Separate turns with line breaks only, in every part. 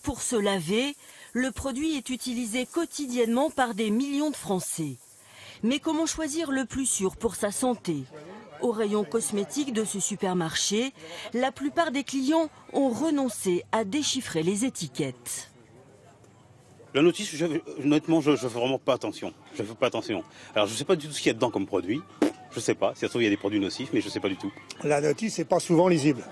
Pour se laver, le produit est utilisé quotidiennement par des millions de Français. Mais comment choisir le plus sûr pour sa santé? Au rayon cosmétique de ce supermarché, la plupart des clients ont renoncé à déchiffrer les étiquettes.
La notice, honnêtement, je ne fais vraiment pas attention. Je fais pas attention. Alors, je ne sais pas du tout ce qu'il y a dedans comme produit. Je ne sais pas. Si ça se trouve, il y a des produits nocifs, mais je ne sais pas du tout.
La notice n'est pas souvent lisible.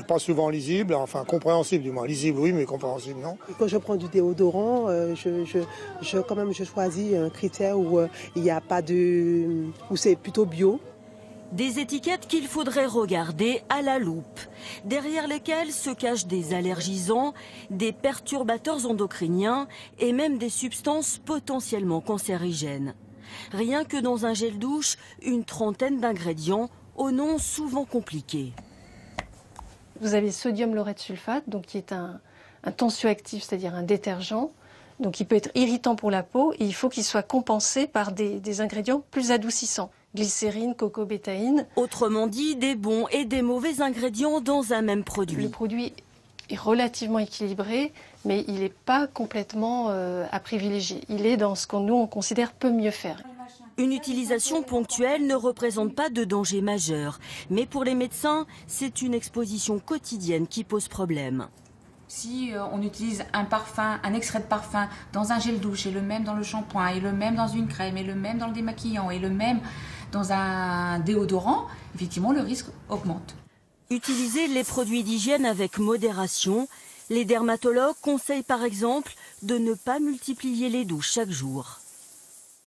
Pas souvent lisible, enfin compréhensible du moins. Lisible oui, mais compréhensible non.
Quand je prends du déodorant, quand même je choisis un critère où il n'y a pas de, où c'est plutôt bio.
Des étiquettes qu'il faudrait regarder à la loupe, derrière lesquelles se cachent des allergisants, des perturbateurs endocriniens et même des substances potentiellement cancérigènes. Rien que dans un gel douche, une trentaine d'ingrédients aux noms souvent compliqués.
Vous avez sodium laureth sulfate, donc qui est un tensioactif, c'est-à-dire un détergent. Donc il peut être irritant pour la peau et il faut qu'il soit compensé par des ingrédients plus adoucissants. Glycérine, cocobétaïne.
Autrement dit, des bons et des mauvais ingrédients dans un même produit.
Le produit est relativement équilibré, mais il n'est pas complètement à privilégier. Il est dans ce qu'on nous on considère peut mieux faire.
Une utilisation ponctuelle ne représente pas de danger majeur. Mais pour les médecins, c'est une exposition quotidienne qui pose problème.
Si on utilise un parfum, un extrait de parfum dans un gel douche et le même dans le shampoing et le même dans une crème et le même dans le démaquillant et le même dans un déodorant, effectivement le risque augmente.
Utiliser les produits d'hygiène avec modération. Les dermatologues conseillent par exemple de ne pas multiplier les douches chaque jour.